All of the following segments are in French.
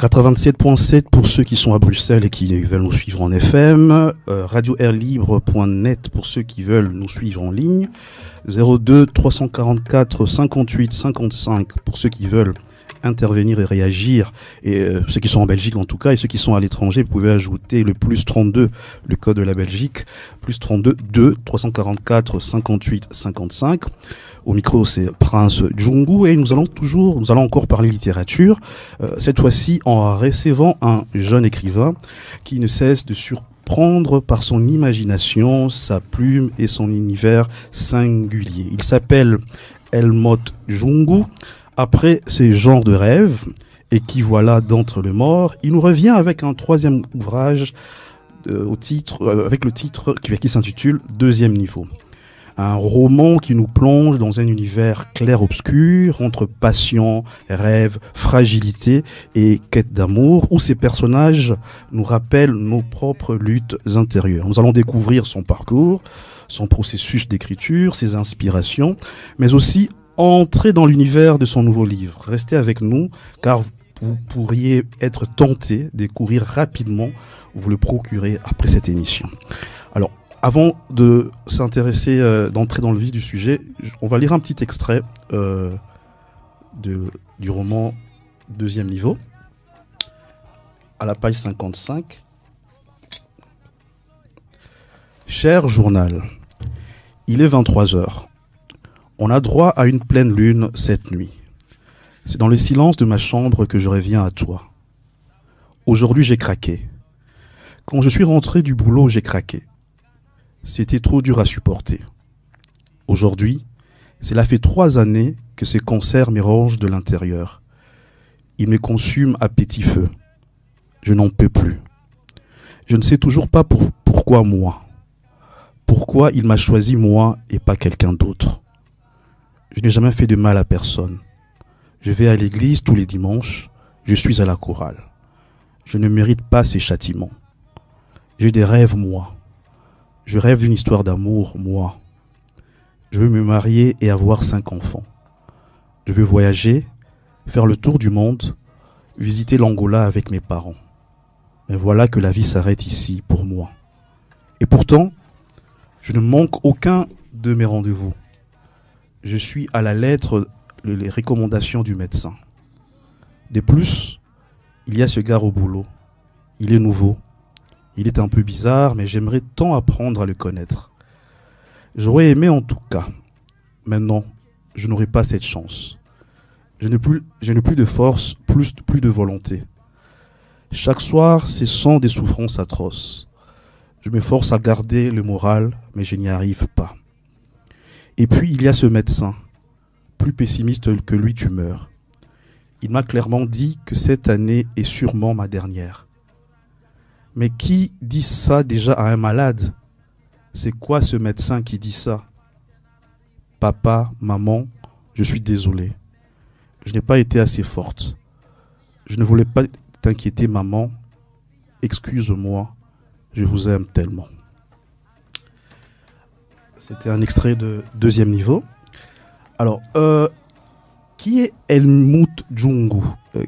87.7 pour ceux qui sont à Bruxelles et qui veulent nous suivre en FM, radio-air-libre.net pour ceux qui veulent nous suivre en ligne, 02 344 58 55 pour ceux qui veulent intervenir et réagir, et ceux qui sont en Belgique en tout cas, et ceux qui sont à l'étranger, vous pouvez ajouter le plus 32, le code de la Belgique, plus 32 2 344 58 55. Au micro, c'est Prince Djungu, et nous allons encore parler littérature, cette fois-ci en recevant un jeune écrivain qui ne cesse de surprendre par son imagination, sa plume et son univers singulier. Il s'appelle Helmut Djungu. Après ce genre de rêve, et qui voilà d'entre les morts, il nous revient avec un troisième ouvrage avec le titre qui s'intitule Deuxième niveau. Un roman qui nous plonge dans un univers clair-obscur entre passion, rêve, fragilité et quête d'amour, où ces personnages nous rappellent nos propres luttes intérieures. Nous allons découvrir son parcours, son processus d'écriture, ses inspirations, mais aussi entrer dans l'univers de son nouveau livre. Restez avec nous, car vous pourriez être tenté de courir rapidement, vous le procurez après cette émission. Alors, avant de s'intéresser, d'entrer dans le vif du sujet, on va lire un petit extrait du roman Deuxième niveau, à la page 55. Cher journal, il est 23 heures. On a droit à une pleine lune cette nuit. C'est dans le silence de ma chambre que je reviens à toi. Aujourd'hui, j'ai craqué. Quand je suis rentré du boulot, j'ai craqué. C'était trop dur à supporter. Aujourd'hui, cela fait 3 années que ces cancers me rongent de l'intérieur. Ils me consument à petit feu. Je n'en peux plus. Je ne sais toujours pas pourquoi moi. Pourquoi il m'a choisi moi et pas quelqu'un d'autre. Je n'ai jamais fait de mal à personne. Je vais à l'église tous les dimanches. Je suis à la chorale. Je ne mérite pas ces châtiments. J'ai des rêves, moi. Je rêve d'une histoire d'amour, moi. Je veux me marier et avoir 5 enfants. Je veux voyager, faire le tour du monde, visiter l'Angola avec mes parents. Mais voilà que la vie s'arrête ici pour moi. Et pourtant, je ne manque aucun de mes rendez-vous. Je suis à la lettre les recommandations du médecin. De plus, il y a ce gars au boulot. Il est nouveau. Il est un peu bizarre, mais j'aimerais tant apprendre à le connaître. J'aurais aimé en tout cas. Mais non, je n'aurai pas cette chance. Je n'ai plus de force, plus de volonté. Chaque soir, ce sont des souffrances atroces. Je me force à garder le moral, mais je n'y arrive pas. Et puis, il y a ce médecin, plus pessimiste que lui, tu meurs. Il m'a clairement dit que cette année est sûrement ma dernière. Mais qui dit ça déjà à un malade? C'est quoi ce médecin qui dit ça? Papa, maman, je suis désolé. Je n'ai pas été assez forte. Je ne voulais pas t'inquiéter, maman. Excuse-moi, je vous aime tellement. C'était un extrait de Deuxième niveau. Alors, qui est Helmut Djungu?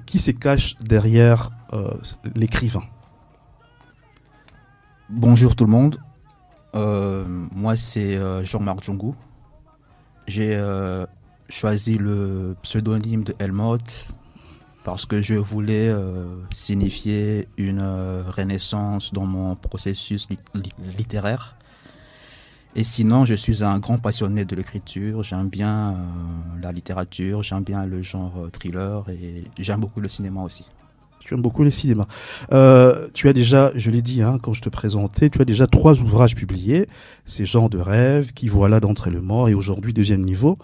Qui se cache derrière l'écrivain? Bonjour tout le monde. Moi, c'est Jean-Marc Djungu. J'ai choisi le pseudonyme de Helmut parce que je voulais signifier une renaissance dans mon processus littéraire. Et sinon, je suis un grand passionné de l'écriture. J'aime bien la littérature, j'aime bien le genre thriller et j'aime beaucoup le cinéma aussi. Tu aimes beaucoup le cinéma. Tu as déjà, je l'ai dit quand je te présentais, tu as déjà 3 ouvrages publiés. Ces genres de rêves, qui voilà d'entre les morts et aujourd'hui Deuxième niveau.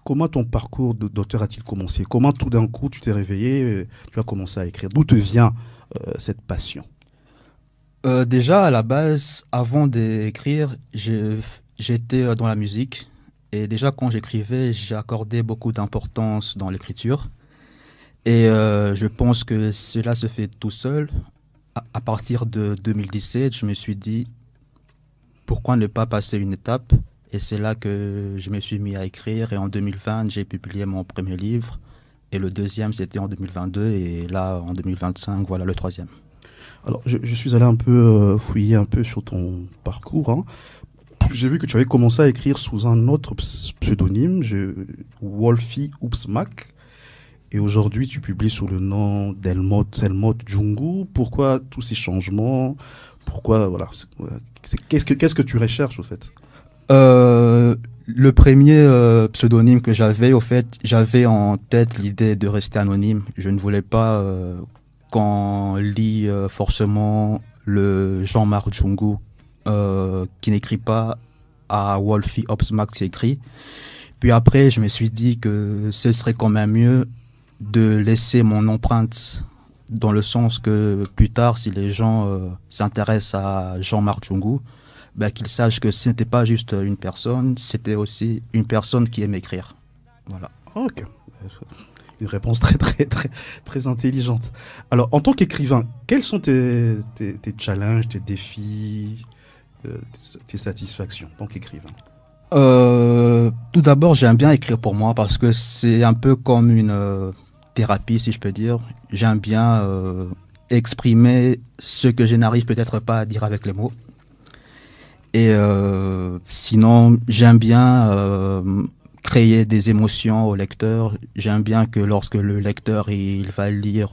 Comment ton parcours d'auteur a-t-il commencé? Comment tout d'un coup tu t'es réveillé, tu as commencé à écrire? D'où te vient cette passion? Déjà, à la base, avant d'écrire, j'étais dans la musique. Et déjà, quand j'écrivais, j'accordais beaucoup d'importance dans l'écriture. Et je pense que cela se fait tout seul. À partir de 2017, je me suis dit, pourquoi ne pas passer une étape? Et c'est là que je me suis mis à écrire. Et en 2020, j'ai publié mon premier livre, Et le deuxième, c'était en 2022. Et là, en 2025, voilà le troisième. Alors, je suis allé un peu fouiller un peu sur ton parcours, hein. J'ai vu que tu avais commencé à écrire sous un autre pseudonyme, Wolfie Oupsmak. Et aujourd'hui, tu publies sous le nom d'Helmut Jungu. Pourquoi tous ces changements? Pourquoi, voilà, qu'est-ce que tu recherches, au fait? Le premier pseudonyme que j'avais, au fait, j'avais en tête l'idée de rester anonyme. Je ne voulais pas qu'on lit forcément le Jean-Marc Jungu qui n'écrit pas à Wolfie Oupsmak qui écrit. Puis après, je me suis dit que ce serait quand même mieux de laisser mon empreinte, dans le sens que plus tard, si les gens s'intéressent à Jean-Marc Jungu, ben, qu'ils sachent que ce n'était pas juste une personne, c'était aussi une personne qui aime écrire. Voilà. Ok. Une réponse très intelligente. Alors, en tant qu'écrivain, quels sont tes challenges, tes défis, tes satisfactions en tant qu'écrivain? Tout d'abord, j'aime bien écrire pour moi parce que c'est un peu comme une thérapie, si je peux dire. J'aime bien exprimer ce que je n'arrive peut-être pas à dire avec les mots. Et sinon, j'aime bien créer des émotions au lecteur. J'aime bien que lorsque le lecteur il va lire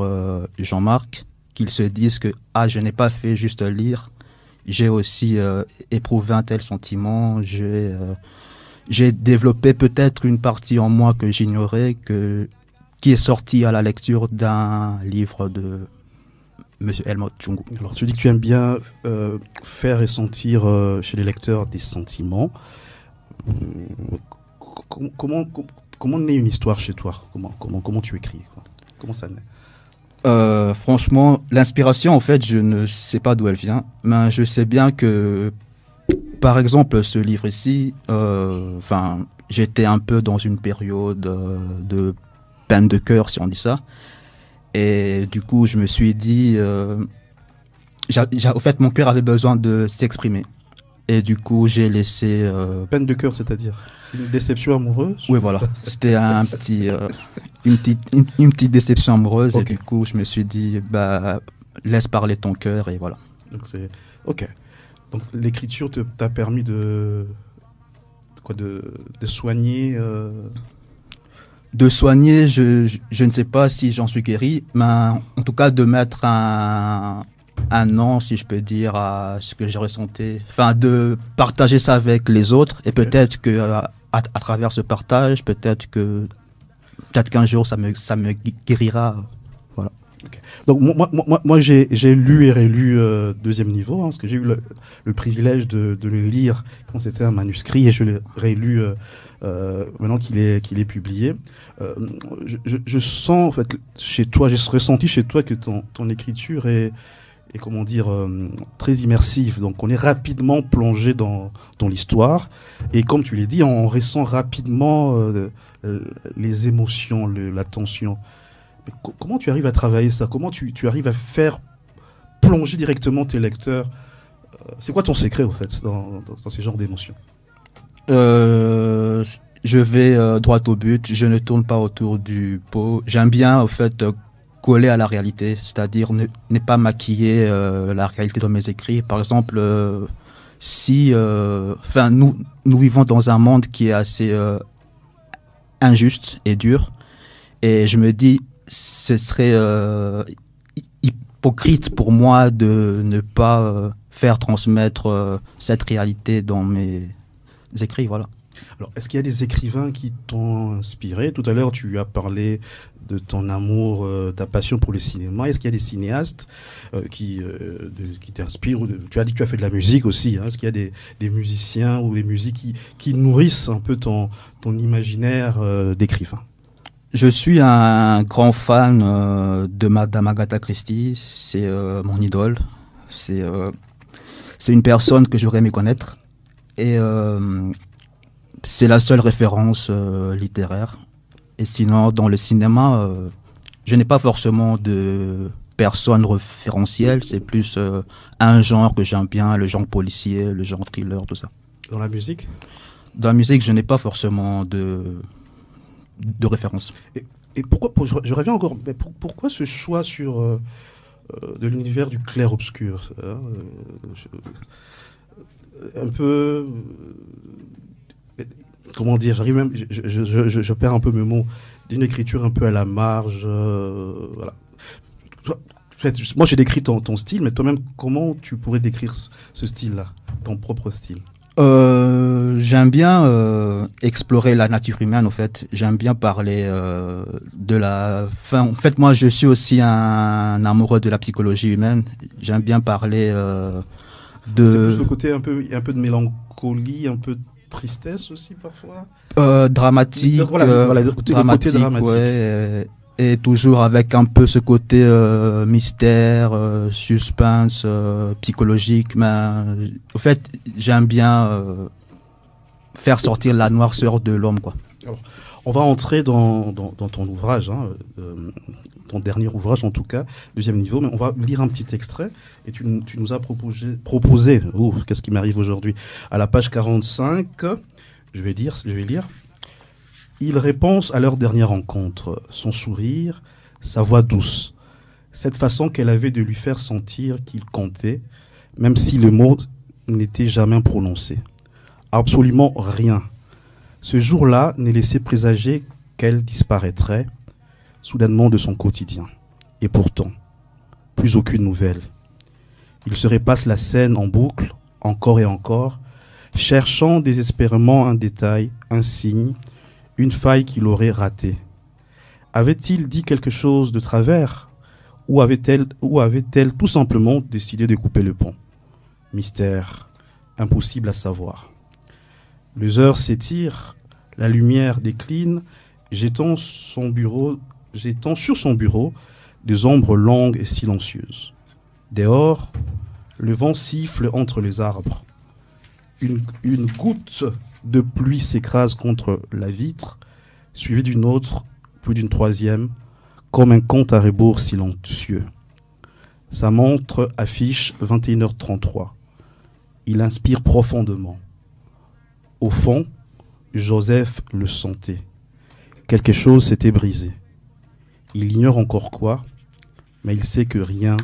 Jean-Marc, qu'il se dise que je n'ai pas fait juste lire, j'ai aussi éprouvé un tel sentiment. J'ai développé peut-être une partie en moi que j'ignorais, qui est sortie à la lecture d'un livre de Monsieur Helmut Jungu. Alors, tu dis que tu aimes bien faire et sentir chez les lecteurs des sentiments. Comment naît une histoire chez toi? Comment tu écris, quoi? Comment ça naît? Franchement, l'inspiration, en fait, je ne sais pas d'où elle vient, mais je sais bien que, par exemple, ce livre ici, j'étais un peu dans une période de peine de cœur, si on dit ça. Et du coup, je me suis dit, au fait, mon cœur avait besoin de s'exprimer. Et du coup, j'ai laissé... Peine de cœur, c'est-à-dire une déception amoureuse? Oui, voilà. C'était une petite déception amoureuse. Okay. Et du coup, je me suis dit, laisse parler ton cœur, et voilà. Donc, ok. Donc, l'écriture t'a permis de soigner... De soigner, je ne sais pas si j'en suis guéri, mais en tout cas de mettre un nom, si je peux dire, à ce que j'ai ressenti. Enfin, de partager ça avec les autres, et peut-être que à travers ce partage, peut-être qu'un jour ça me guérira. Voilà. Okay. Donc moi j'ai lu et relu deuxième niveau, hein, parce que j'ai eu le privilège de le lire quand c'était un manuscrit, et je l'ai rélu maintenant qu'il est publié. Je sens en fait chez toi, j'ai ressenti chez toi que ton écriture est comment dire, très immersive. Donc on est rapidement plongé dans l'histoire, et comme tu l'as dit, on ressent rapidement les émotions, la tension. Mais comment tu arrives à travailler ça? Comment tu arrives à faire plonger directement tes lecteurs? C'est quoi ton secret, en fait, dans ces genres d'émotions? Je vais droit au but, je ne tourne pas autour du pot. J'aime bien, au fait, coller à la réalité, c'est-à-dire ne pas maquiller la réalité de mes écrits. Par exemple, si nous vivons dans un monde qui est assez injuste et dur, et je me dis, ce serait hypocrite pour moi de ne pas faire transmettre cette réalité dans mes écrits, voilà. Alors, est-ce qu'il y a des écrivains qui t'ont inspiré? Tout à l'heure, tu as parlé de ton amour, ta passion pour le cinéma. Est-ce qu'il y a des cinéastes qui t'inspirent? Tu as dit que tu as fait de la musique aussi, hein. Est-ce qu'il y a des musiciens ou des musiques qui nourrissent un peu ton imaginaire d'écrivain? Je suis un grand fan de Madame Agatha Christie. C'est mon idole. C'est une personne que j'aurais aimé connaître. Et c'est la seule référence littéraire. Et sinon, dans le cinéma, je n'ai pas forcément de personne référentielle. C'est plus un genre que j'aime bien, le genre policier, le genre thriller, tout ça. Dans la musique? Dans la musique, je n'ai pas forcément de référence. et pourquoi, je reviens encore, mais pourquoi ce choix sur de l'univers du clair-obscur, hein, un peu, comment dire, j'arrive même, je perds un peu mes mots, d'une écriture un peu à la marge, voilà. Moi, j'ai décrit ton style, mais toi-même, comment tu pourrais décrire ce style-là, ton propre style? J'aime bien explorer la nature humaine, en fait. J'aime bien parler de la... Enfin, en fait, moi, je suis aussi un amoureux de la psychologie humaine. J'aime bien parler de... C'est plus le côté un peu de mélancolie, un peu de tristesse aussi, parfois? Dramatique. Voilà, le côté dramatique. Ouais, et toujours avec un peu ce côté mystère, suspense, psychologique. Mais en fait, j'aime bien faire sortir la noirceur de l'homme, quoi. Alors, on va entrer dans ton ouvrage, hein, ton dernier ouvrage en tout cas, deuxième niveau, mais on va lire un petit extrait. Et tu nous as proposé qu'est-ce qui m'arrive aujourd'hui, à la page 45, je vais lire. Ils repensent à leur dernière rencontre, son sourire, sa voix douce, cette façon qu'elle avait de lui faire sentir qu'il comptait, même si le mot n'était jamais prononcé. Absolument rien. Ce jour-là ne laissait présager qu'elle disparaîtrait soudainement de son quotidien. Et pourtant, plus aucune nouvelle. Il se repasse la scène en boucle, encore et encore, cherchant désespérément un détail, un signe, une faille qu'il aurait ratée. Avait-il dit quelque chose de travers ou avait-elle tout simplement décidé de couper le pont? Mystère, impossible à savoir. Les heures s'étirent, la lumière décline, jetant sur son bureau des ombres longues et silencieuses. Dehors, le vent siffle entre les arbres. Une goutte de pluie s'écrase contre la vitre, suivie d'une autre, puis d'une troisième, comme un compte à rebours silencieux. Sa montre affiche 21h33. Il inspire profondément. Au fond, Joseph le sentait. Quelque chose s'était brisé. Il ignore encore quoi, mais il sait que rien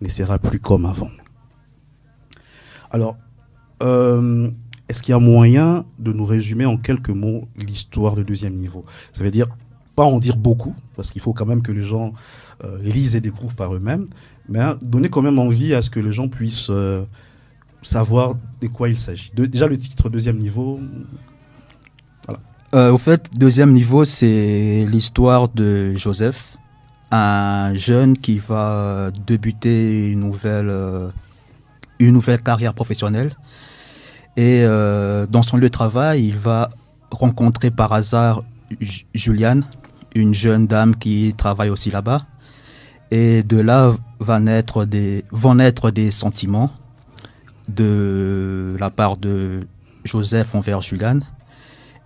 ne sera plus comme avant. Alors, est-ce qu'il y a moyen de nous résumer en quelques mots l'histoire de deuxième niveau? Ça veut dire, pas en dire beaucoup, parce qu'il faut quand même que les gens lisent et découvrent par eux-mêmes, mais donner quand même envie à ce que les gens puissent savoir de quoi il s'agit. Déjà, le titre deuxième niveau, voilà. Au fait, deuxième niveau, c'est l'histoire de Joseph, un jeune qui va débuter une nouvelle carrière professionnelle. Et dans son lieu de travail, il va rencontrer par hasard Juliane, une jeune dame qui travaille aussi là-bas. Et de là vont naître des sentiments de la part de Joseph envers Juliane.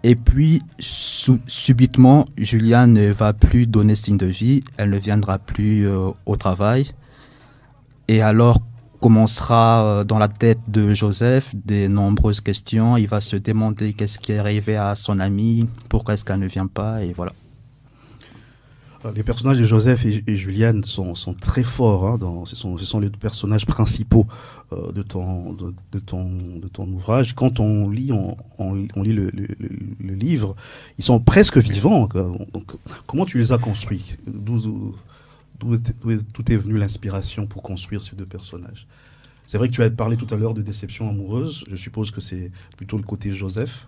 Et puis, subitement, Juliane ne va plus donner signe de vie. Elle ne viendra plus au travail. Et alors commencera dans la tête de Joseph des nombreuses questions. Il va se demander qu'est-ce qui est arrivé à son amie, pourquoi est-ce qu'elle ne vient pas, et voilà. Les personnages de Joseph et Juliane sont très forts, hein, ce sont les personnages principaux de ton ouvrage. Quand on lit le livre, ils sont presque vivants. Donc, comment tu les as construits? D'où est venue l'inspiration pour construire ces deux personnages? C'est vrai que tu as parlé tout à l'heure de déception amoureuse. Je suppose que c'est plutôt le côté Joseph.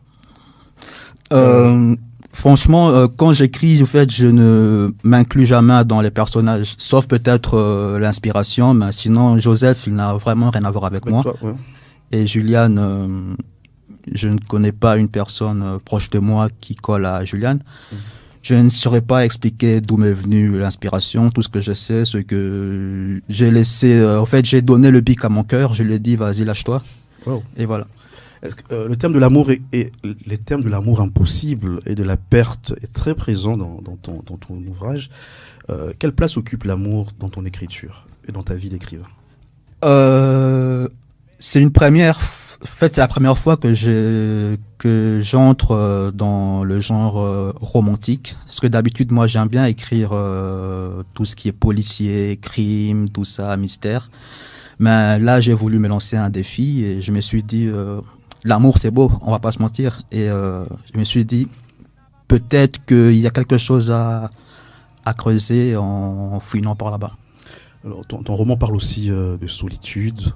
Franchement, quand j'écris, en fait, je ne m'inclus jamais dans les personnages, sauf peut-être l'inspiration, mais sinon, Joseph, il n'a vraiment rien à voir avec moi. Toi, ouais. Et Juliane, je ne connais pas une personne proche de moi qui colle à Juliane. Je ne saurais pas expliquer d'où m'est venue l'inspiration. Tout ce que je sais, c'est que j'ai laissé... en fait, j'ai donné le bic à mon cœur. Je lui ai dit, vas-y, lâche-toi. Wow. Et voilà. Le thème de l'amour les thèmes de l'amour impossible et de la perte est très présent dans ton ouvrage. Quelle place occupe l'amour dans ton écriture et dans ta vie d'écrivain? C'est une première En fait, c'est la première fois que j'entre dans le genre romantique. Parce que d'habitude, moi, j'aime bien écrire tout ce qui est policier, crime, tout ça, mystère. Mais là, j'ai voulu me lancer un défi et je me suis dit, l'amour, c'est beau, on va pas se mentir. Et je me suis dit, peut-être qu'il y a quelque chose à creuser en fouinant par là-bas. Alors, ton roman parle aussi de solitude,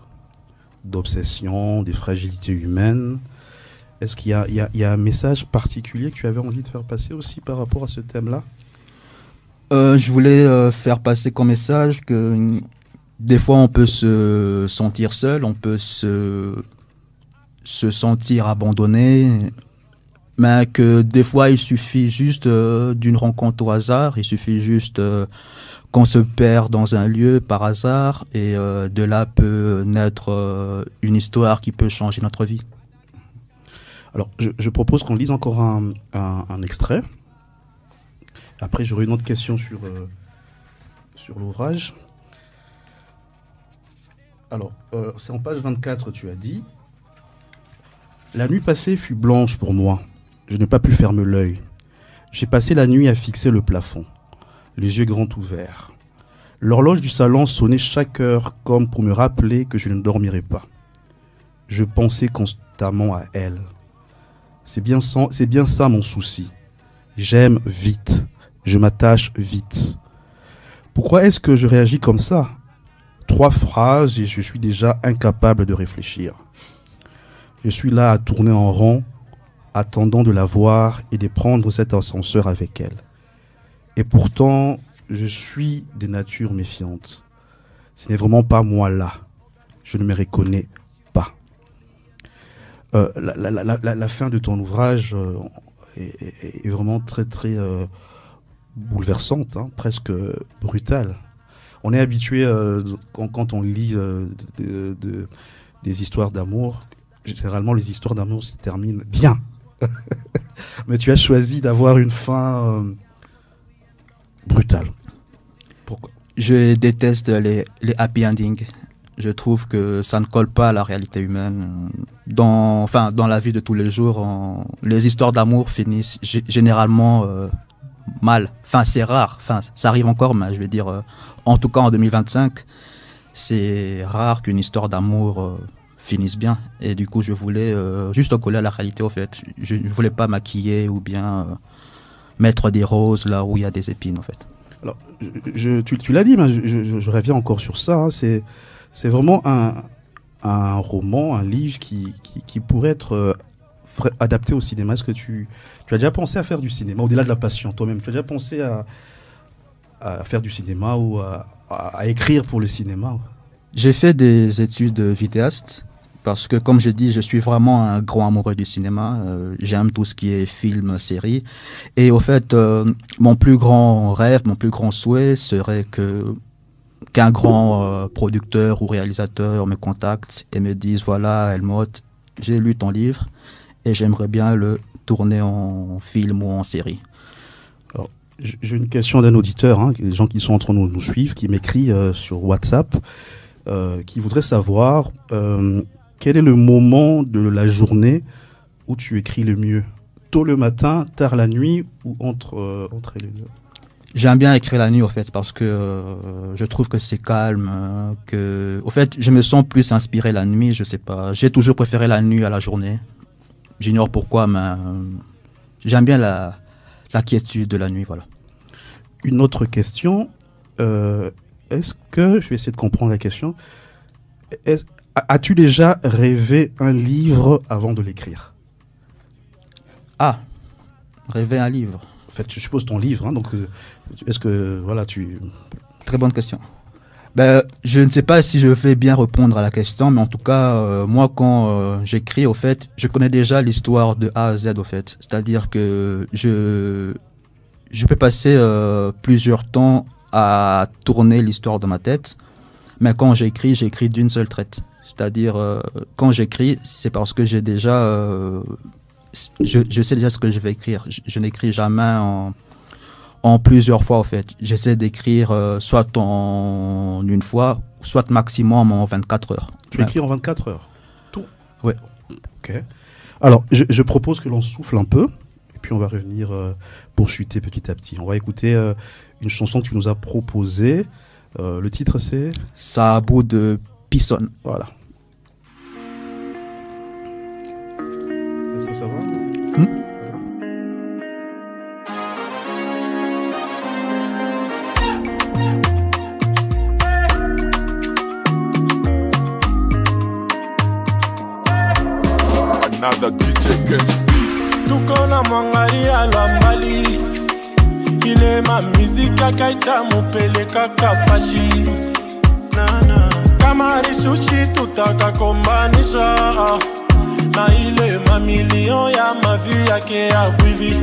d'obsession, des fragilités humaines. Est-ce qu'il y a un message particulier que tu avais envie de faire passer aussi par rapport à ce thème-là? Je voulais faire passer comme message que des fois on peut se sentir seul, on peut se sentir abandonné, mais que des fois il suffit juste d'une rencontre au hasard, il suffit juste qu'on se perd dans un lieu par hasard et de là peut naître une histoire qui peut changer notre vie. Alors, je propose qu'on lise encore un extrait. Après, j'aurai une autre question sur l'ouvrage. Alors, c'est en page 24, tu as dit. La nuit passée fut blanche pour moi. Je n'ai pas pu fermer l'œil. J'ai passé la nuit à fixer le plafond, les yeux grands ouverts. L'horloge du salon sonnait chaque heure comme pour me rappeler que je ne dormirais pas. Je pensais constamment à elle. C'est bien ça mon souci. J'aime vite. Je m'attache vite. Pourquoi est-ce que je réagis comme ça? 3 phrases et je suis déjà incapable de réfléchir. Je suis là à tourner en rond, attendant de la voir et de prendre cet ascenseur avec elle. Et pourtant, je suis de nature méfiante. Ce n'est vraiment pas moi là. Je ne me reconnais pas. La fin de ton ouvrage est vraiment très très bouleversante, hein, presque brutale. On est habitué, quand on lit des histoires d'amour, généralement les histoires d'amour se terminent bien. Mais tu as choisi d'avoir une fin brutale. Pourquoi? Je déteste les happy endings. Je trouve que ça ne colle pas à la réalité humaine. Dans la vie de tous les jours, les histoires d'amour finissent généralement mal. Enfin, c'est rare. Enfin, ça arrive encore, mais je vais dire, en tout cas en 2025, c'est rare qu'une histoire d'amour finisse bien. Et du coup, je voulais juste coller à la réalité, au fait. Je ne voulais pas maquiller ou bien mettre des roses là où il y a des épines, en fait. Alors, tu l'as dit, mais je reviens encore sur ça. Hein. C'est vraiment un roman, un livre qui pourrait être adapté au cinéma. Est-ce que tu as déjà pensé à faire du cinéma, au-delà de la passion toi-même? Tu as déjà pensé à faire du cinéma ou à écrire pour le cinéma? J'ai fait des études vidéaste parce que, comme je dis, je suis vraiment un grand amoureux du cinéma. J'aime tout ce qui est film, série. Et au fait, mon plus grand rêve, mon plus grand souhait serait qu'un grand producteur ou réalisateur me contacte et me dise, voilà, Helmut, j'ai lu ton livre et j'aimerais bien le tourner en film ou en série. Alors, j'ai une question d'un auditeur, hein, les gens qui sont en train de nous suivre, qui m'écrit sur WhatsApp, qui voudrait savoir quel est le moment de la journée où tu écris le mieux? Tôt le matin, tard la nuit ou entre les deux? J'aime bien écrire la nuit, au fait, parce que je trouve que c'est calme, au fait, je me sens plus inspiré la nuit, je sais pas. J'ai toujours préféré la nuit à la journée. J'ignore pourquoi, mais j'aime bien la quiétude de la nuit, voilà. Une autre question, est-ce que, je vais essayer de comprendre la question, as-tu déjà rêvé un livre avant de l'écrire? Ah, rêver un livre. En fait, je suppose ton livre, hein, donc est-ce que, voilà, Très bonne question. Ben, je ne sais pas si je vais bien répondre à la question, mais en tout cas, moi, quand j'écris, au fait, je connais déjà l'histoire de A à Z, au fait. C'est-à-dire que je peux passer plusieurs temps à tourner l'histoire dans ma tête, mais quand j'écris d'une seule traite. C'est-à-dire, quand j'écris, c'est parce que j'ai déjà... je sais déjà ce que je vais écrire. Je n'écris jamais en plusieurs fois, en fait. J'essaie d'écrire soit en une fois, soit maximum en 24 heures. Tu écris en 24 heures? Tout? Oui. Ok. Alors, je propose que l'on souffle un peu, et puis on va revenir pour chuter petit à petit. On va écouter une chanson que tu nous as proposée. Le titre, c'est Saabou de Pisson. Voilà. Est-ce que ça va? Another DJ gets beats. Tuko na mwangali alambali, ile ma mizika kaita mupele kaka fashi. Kama rishushi tutaka kombanisha, na ile mamilion ya mavi yake ya wivi.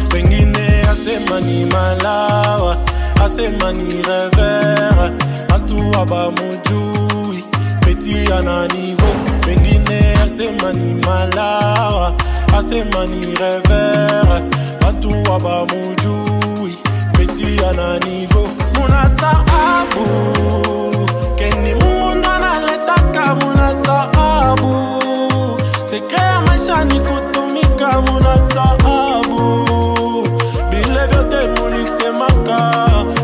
Pengine asema ni malawa, asema ni revers, atu aba mujui, peti ana niveau. Pengine asema ni malawa, asema ni revers, atu aba mujui, peti ana niveau. Muna saabu, keni mumunda na letaka muna saabu. Sekrea maisha ni kutumika muna saabu. Bile vyote mulisemaka,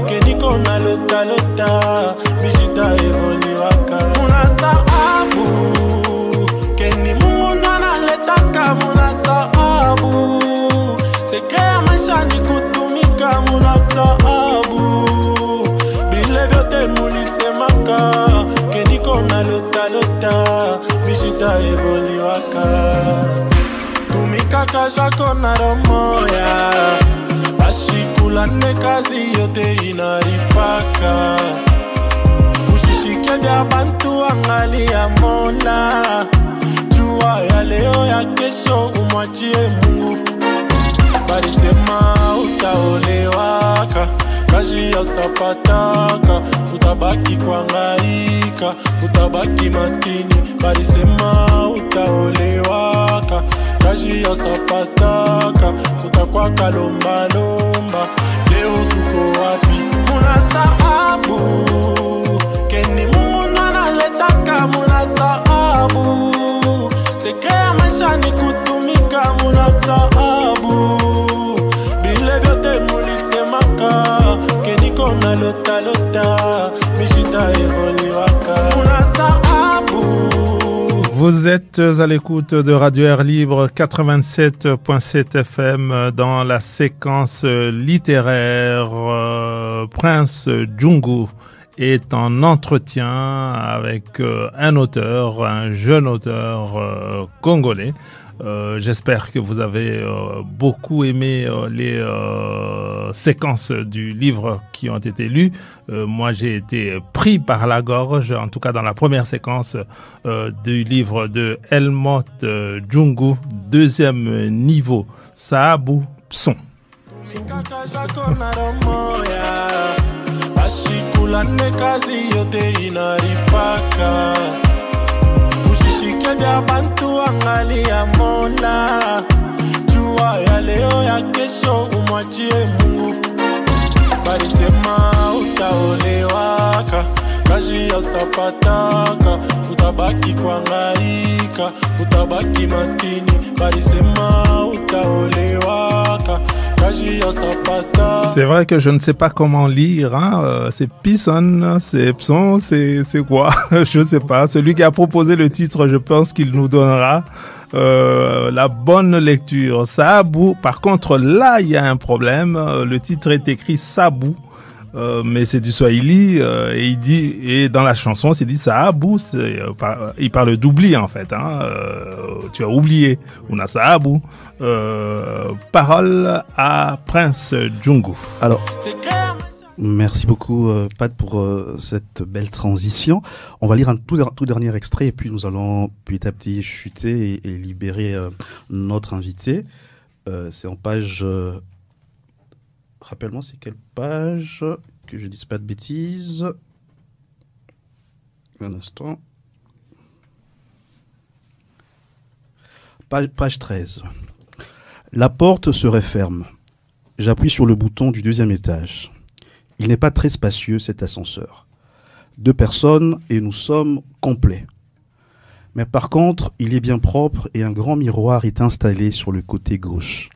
keni kona lota lota, bishita evoliwaka. Muna saabu, keni mumunda na letaka muna saabu. Sekrea maisha ni kutumika muna saabu. Bile vyote mulisemaka, keni kona lota lota, bishita evoliwaka. Tumikaka jako na romoya, bashikula ne kazi yote inaripaka. Ushishike vya bantu angalia Mola, jua ya leo ya kesho umwachie Mungu. Balisema utaolewaka, kazi ya stapataka, utabaki kuangaika, utabaki maskini. Balisema utaolewaka, kazi ya stapataka, utakuwa kalomba lomba. Leo tuko wapi? Muna saabu, keni Mungu analetaka muna saabu. Sekrea maisha ni kutumika muna saabu. Bile vyote mulisemaka, keni kona lota lota, bishita evoliwaka. Muna saabu. Vous êtes à l'écoute de Radio Air Libre 87.7 FM dans la séquence littéraire. Prince Djungu est en entretien avec un auteur, un jeune auteur congolais. J'espère que vous avez beaucoup aimé les séquences du livre qui ont été lues. Moi, j'ai été pris par la gorge, en tout cas dans la première séquence du livre de Helmut Djungu, deuxième niveau, Saabou Pson. Ushishike vya bantu angalia Mola, jua ya leo ya kesho umwachie Mungu. Balisema utaolewaka, kazi ya stapataka, utabaki kuangaika, utabaki maskini. Balisema utaolewaka, kazi ya stapataka. C'est vrai que je ne sais pas comment lire, hein. C'est Pisson, c'est Pson, c'est quoi? Je ne sais pas. Celui qui a proposé le titre, je pense qu'il nous donnera la bonne lecture. Saabou, par contre, là, il y a un problème. Le titre est écrit Saabou, mais c'est du Swahili, et il dit, et dans la chanson, c'est dit Saabou, il parle d'oubli, en fait, hein. Tu as oublié. On a Saabou. Parole à Prince Djungu. Alors, merci beaucoup, Pat, pour cette belle transition. On va lire un tout dernier extrait et puis nous allons petit à petit chuter et libérer notre invité. C'est en page... Rappelle-moi, c'est quelle page? Que je dise pas de bêtises. Un instant. Page 13. La porte se referme. J'appuie sur le bouton du deuxième étage. Il n'est pas très spacieux, cet ascenseur. 2 personnes et nous sommes complets. Mais par contre, il est bien propre et un grand miroir est installé sur le côté gauche.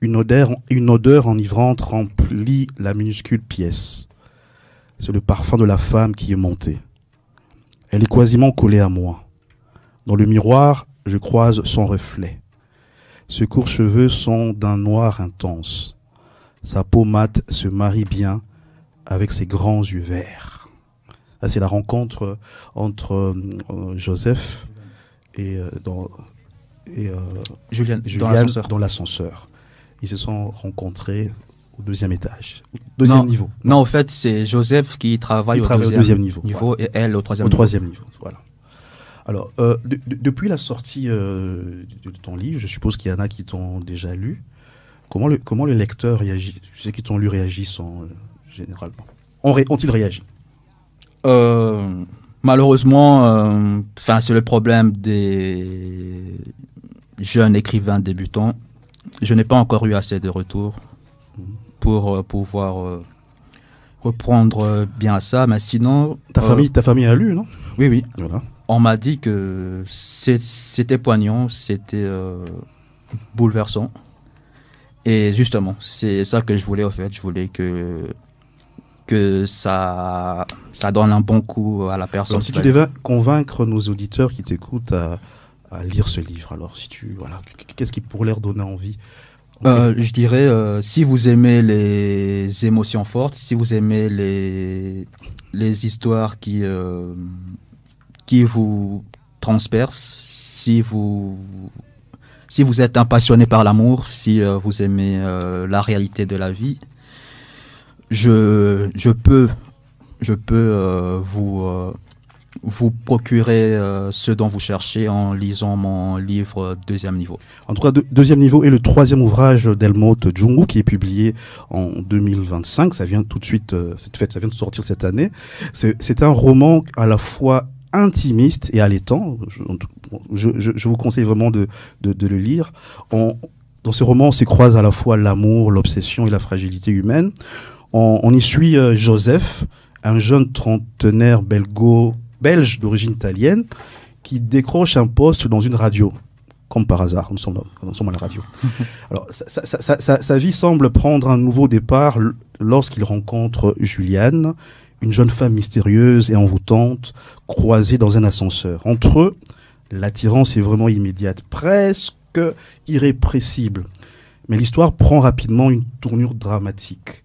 Une odeur enivrante remplit la minuscule pièce. C'est le parfum de la femme qui est monté. Elle est quasiment collée à moi. Dans le miroir, je croise son reflet. Ses courts cheveux sont d'un noir intense. Sa peau mate se marie bien avec ses grands yeux verts. Là, c'est la rencontre entre Joseph et Juliane, Juliane dans l'ascenseur. Ils se sont rencontrés au deuxième étage, deuxième niveau. Non, en fait, c'est Joseph qui travaille au deuxième niveau voilà. Et elle au troisième niveau. Voilà. Alors, depuis la sortie de ton livre, je suppose qu'il y en a qui t'ont déjà lu. Comment le lecteur réagit? Je sais qu'ils t'ont lu réagissent généralement. Ont-ils réagi? Malheureusement, c'est le problème des jeunes écrivains débutants. Je n'ai pas encore eu assez de retours pour pouvoir reprendre bien ça, mais sinon... Ta famille a lu, non? Oui. Voilà. On m'a dit que c'était poignant, c'était bouleversant. Et justement, c'est ça que je voulais, en fait. Je voulais que ça donne un bon coup à la personne. Alors, si tu devais convaincre nos auditeurs qui t'écoutent à lire ce livre, alors qu'est-ce qui pourrait leur donner envie? Je dirais, si vous aimez les émotions fortes, si vous aimez les histoires qui vous transpercent, si vous êtes un passionné par l'amour, si vous aimez la réalité de la vie, je peux vous procurer ce dont vous cherchez en lisant mon livre Deuxième Niveau. En tout cas, Deuxième Niveau est le troisième ouvrage d'Helmut Jungu qui est publié en 2025. Ça vient tout de suite, ça vient de sortir cette année. C'est un roman à la fois intimiste et allaitant. Je vous conseille vraiment de le lire. Dans ce roman, on s'y croise à la fois l'amour, l'obsession et la fragilité humaine. On y suit Joseph, un jeune trentenaire belge d'origine italienne qui décroche un poste dans une radio. Comme par hasard, nous sommes à la radio. Alors, sa vie semble prendre un nouveau départ lorsqu'il rencontre Juliane, une jeune femme mystérieuse et envoûtante, croisée dans un ascenseur. Entre eux, l'attirance est vraiment immédiate, presque irrépressible. Mais l'histoire prend rapidement une tournure dramatique.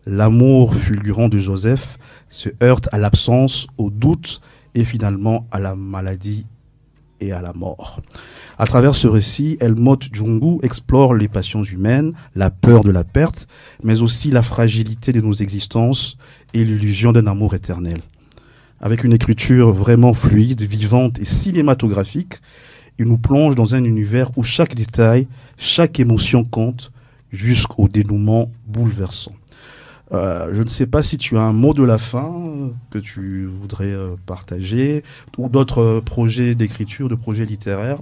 L'amour fulgurant de Joseph se heurte à l'absence, au doute et finalement à la maladie et à la mort. À travers ce récit, Helmut Jungu explore les passions humaines, la peur de la perte, mais aussi la fragilité de nos existences et l'illusion d'un amour éternel. Avec une écriture vraiment fluide, vivante et cinématographique, il nous plonge dans un univers où chaque détail, chaque émotion compte jusqu'au dénouement bouleversant. Je ne sais pas si tu as un mot de la fin que tu voudrais partager ou d'autres projets d'écriture, de projets littéraires.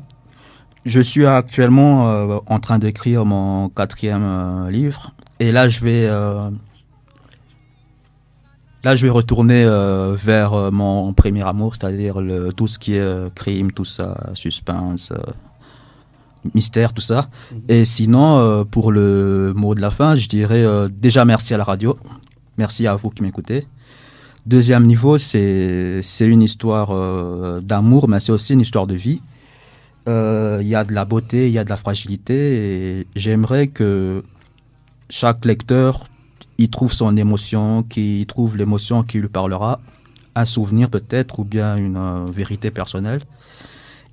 Je suis actuellement en train d'écrire mon 4e livre et là je vais retourner vers mon premier amour, c'est-à-dire tout ce qui est crime, tout ça, suspense, mystère, tout ça. Et sinon, pour le mot de la fin, je dirais déjà merci à la radio, merci à vous qui m'écoutez. Deuxième niveau, c'est une histoire d'amour, mais c'est aussi une histoire de vie. Il y a de la beauté, il y a de la fragilité, et j'aimerais que chaque lecteur y trouve son émotion, qu'il trouve l'émotion qui lui parlera, un souvenir peut-être, ou bien une vérité personnelle.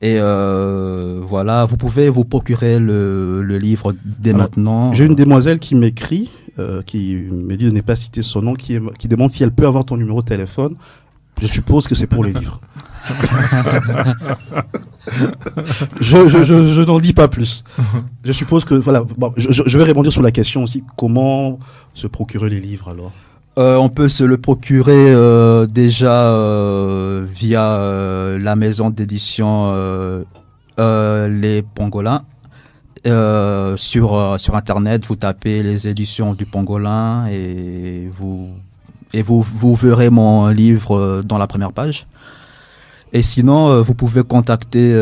Et voilà, vous pouvez vous procurer le livre dès maintenant. J'ai une demoiselle qui m'écrit, qui me dit de ne pas citer son nom, qui demande si elle peut avoir ton numéro de téléphone. Je suppose que c'est pour les livres. je n'en dis pas plus. Je suppose que voilà. Bon, je vais rebondir sur la question aussi. Comment se procurer les livres alors? On peut se le procurer déjà via la maison d'édition Les Pangolins. Sur Internet, vous tapez les éditions du Pangolin et vous verrez mon livre dans la première page. Et sinon, vous pouvez contacter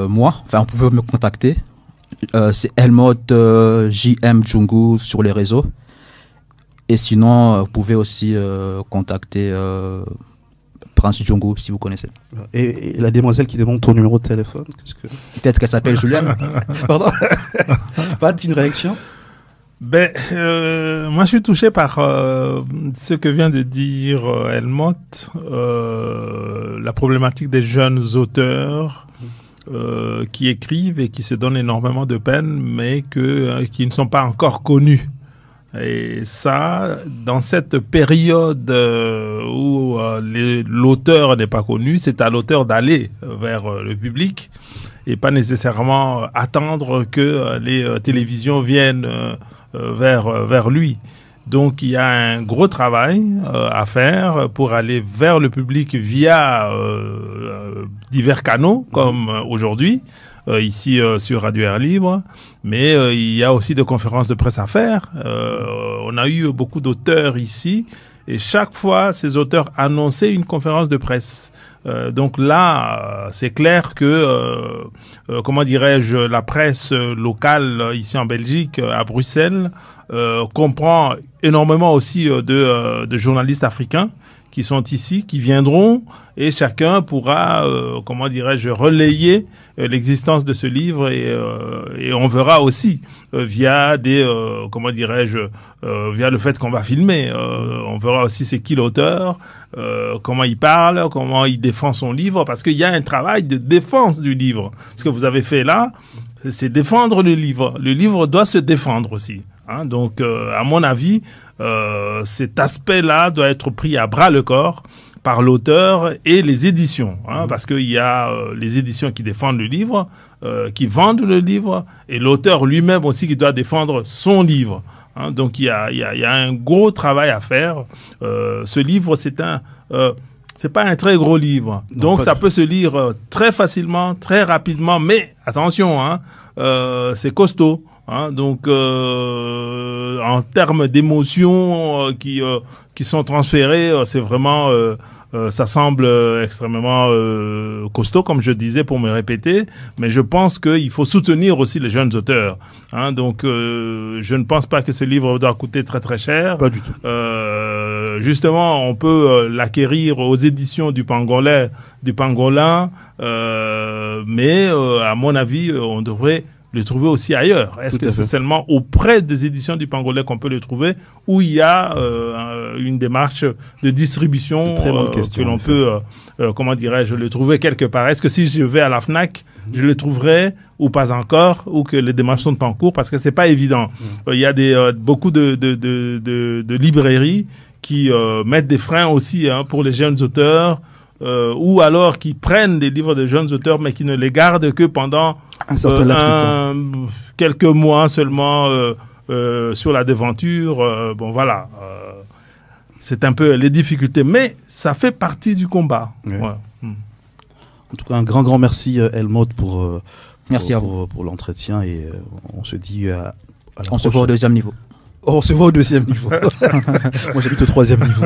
moi. Enfin, vous pouvez me contacter. C'est Helmut JM Djungu sur les réseaux. Et sinon, vous pouvez aussi contacter Prince Djungu si vous connaissez. Et la demoiselle qui demande ton numéro de téléphone, Peut-être qu'elle s'appelle Juliane. Pardon. Pas une réaction? Ben, moi, je suis touché par ce que vient de dire Helmut, la problématique des jeunes auteurs qui écrivent et qui se donnent énormément de peine, mais qui ne sont pas encore connus. Et ça, dans cette période où l'auteur n'est pas connu, c'est à l'auteur d'aller vers le public et pas nécessairement attendre que les télévisions viennent vers lui. Donc il y a un gros travail à faire pour aller vers le public via divers canaux comme aujourd'hui. Ici sur Radio Air Libre, mais il y a aussi des conférences de presse à faire. On a eu beaucoup d'auteurs ici et chaque fois, ces auteurs annonçaient une conférence de presse. Donc là, c'est clair que, comment dirais-je, la presse locale ici en Belgique, à Bruxelles, comprend énormément aussi de journalistes africains qui sont ici, qui viendront, et chacun pourra, comment dirais-je, relayer l'existence de ce livre, et on verra aussi via des, comment dirais-je, via le fait qu'on va filmer, on verra aussi c'est qui l'auteur, comment il parle, comment il défend son livre, parce qu'il y a un travail de défense du livre. Ce que vous avez fait là, c'est défendre le livre. Le livre doit se défendre aussi. Hein, donc, à mon avis, cet aspect-là doit être pris à bras le corps par l'auteur et les éditions, hein, parce qu'il y a les éditions qui défendent le livre, qui vendent le livre, et l'auteur lui-même aussi qui doit défendre son livre. Hein, donc, il y a un gros travail à faire. Ce livre, c'est pas un très gros livre, non, donc ça peut se lire très facilement, très rapidement, mais attention, hein, c'est costaud. Hein, donc, en termes d'émotions qui sont transférées, c'est vraiment, ça semble extrêmement costaud, comme je disais, pour me répéter. Mais je pense qu'il faut soutenir aussi les jeunes auteurs. Hein, donc, je ne pense pas que ce livre doit coûter très très cher. Pas du tout. Justement, on peut l'acquérir aux éditions du Pangolin, mais à mon avis, on devrait le trouver aussi ailleurs. Est-ce que c'est seulement auprès des éditions du Pangolais qu'on peut le trouver, ou il y a une démarche de distribution que l'on peut, comment dirais-je, le trouver quelque part? Est-ce que si je vais à la FNAC, je le trouverai ou pas encore, ou que les démarches sont en cours? Parce que c'est pas évident. Il y a beaucoup de librairies qui mettent des freins aussi, hein, pour les jeunes auteurs, ou alors qui prennent des livres de jeunes auteurs mais qui ne les gardent que pendant quelques mois seulement sur la devanture. Bon voilà, c'est un peu les difficultés, mais ça fait partie du combat. Ouais. Ouais. En tout cas, un grand merci Helmut pour l'entretien, et on se dit à la prochaine. On se voit au deuxième niveau. Oh, on se voit au deuxième niveau. Moi j'habite au troisième niveau.